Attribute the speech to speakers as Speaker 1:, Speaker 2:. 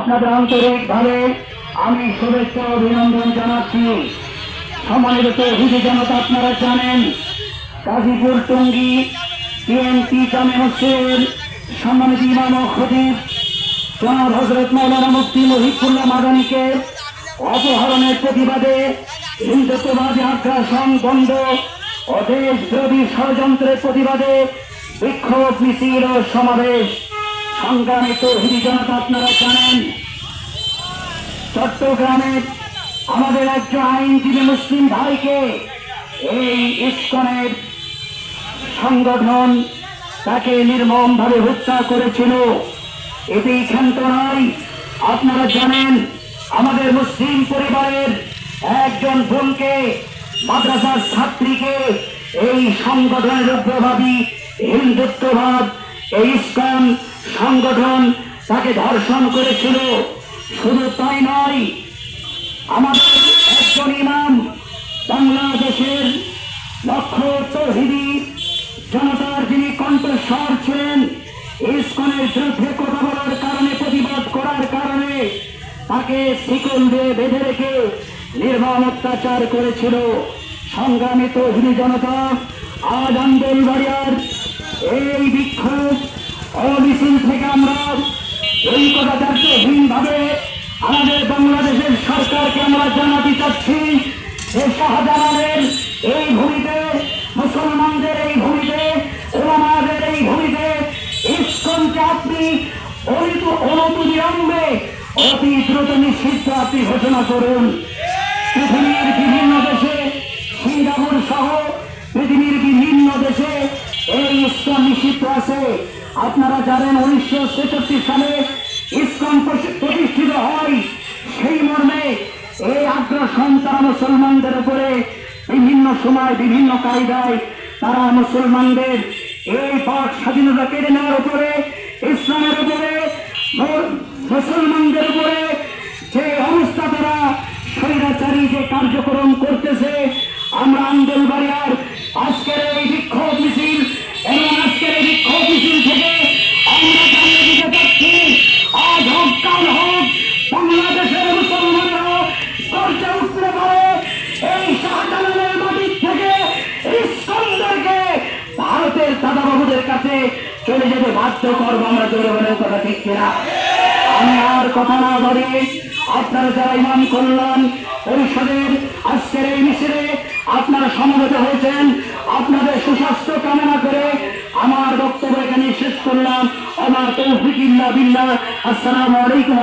Speaker 1: আপনাদের আন্তরিকভাবে আমি শুভেচ্ছা অভিনন্দন জানাচ্ছি। সম্মানিত তৌহিদি জনতা, আপনারা জানেন গাজীপুর টঙ্গী বিএনপি জামে মসজিদের সম্মানিত ইমাম ও খতিব জনাব হযরত মাওলানা মুফতি মহিবুল্লাহ মাদানীকে অপহরণের প্রতিবাদে হিন্দুত্ববাদী আগ্রাসন দ্বন্দ্ব ও দেশবিরোধী ষড়যন্ত্রের প্রতিবাদে বিক্ষোভ মিছিল ও সমাবেশ। সংগ্রামী তৌহিদি জনতা, আপনারা জানেন চট্টগ্রামে আমাদের একজন আইনজীবী মুসলিম ভাইকে এই ইসকনের সংগঠন তাকে নির্মমভাবে হত্যা করেছিল। এতেই ক্ষান্ত নয়, আপনারা জানেন আমাদের মুসলিম পরিবারের একজন বোনকে, মাদ্রাসার ছাত্রীকে এই সংগঠনের উগ্রবাদী হিন্দুত্ববাদ এই ইসকন সংগঠন তাকে ধর্ষণ করেছিল। শুধু তাই নয়, আমাদের একজন ইমাম বাংলাদেশের লক্ষ তৌহিদি জনতার যিনি কণ্ঠস্বর ছিলেন, ইসকনের বিরুদ্ধে কথা বলার কারণে, প্রতিবাদ করার কারণে তাকে শিকল দিয়ে বেঁধে রেখে নির্মম অত্যাচার করেছিল। সংগ্রামী তৌহিদি জনতা, আজ আন্দোলবাড়িয়ার এই বিক্ষোভ অমিছিল থেকে আমরা এই কথা দায়িত্বহীনভাবে আমাদের বাংলাদেশের সরকারকে আমরা জানাতে চাচ্ছি যে শাহজালালের এই ভূমিতে, মুসলমানদের এই ভূমিতে, ওলামাদের এই ভূমিতে ইসকনকে আপনি অনতিবিলম্বে অতি দ্রুত নিষিদ্ধ আপনি ঘোষণা করুন। পৃথিবীর বিভিন্ন দেশে, সিঙ্গাপুর সহ পৃথিবীর বিভিন্ন দেশে এই ইসকন নিষিদ্ধ আছে। আপনারা জানেন 1966 সালে ইসকন প্রতিষ্ঠিত হয়। সেই মর্মে এই আগ্রাসন তারা মুসলমানদের উপরে বিভিন্ন সময় বিভিন্ন কায়দায় তারা মুসলমানদের এই বাক স্বাধীনতা কেড়ে নেওয়ার উপরে, ইসলামের উপরে, মুসলমানদের উপরে যে অবস্থা তারা স্বৈরাচারী যে কার্যক্রম করতেছে, আমরা আন্দোলবাড়িয়ার আজকের এই বিক্ষোভ মিছিল এবং আজকের এই বিক্ষোভ মিছিল থেকে আমরা জানিয়ে দিতে চাচ্ছি, আজ হোক কাল হোক বাংলাদেশের মুসলমানরা গর্জে উঠতে পারে এই শাহজালালের মাটির থেকে ইসকনদেরকে ভারতের দাদাবাবুদের কাছে চলে যেতে বাধ্য করবো। আমরা জোরে বলে কথা ঠিক কিনা? আমি আর কথা না বাড়িয়ে আপনারা যারা ইমাম কল্যাণ পরিষদের আজকের এই মিছিলে আপনারা সমবেত হয়েছেন, আপনাদের সুস্বাস্থ্য কামনা করে আমার বক্তব্য এখানে শেষ করলাম। আমার তৌফিক ইল্লা বিল্লাহ। আসসালামু আলাইকুম।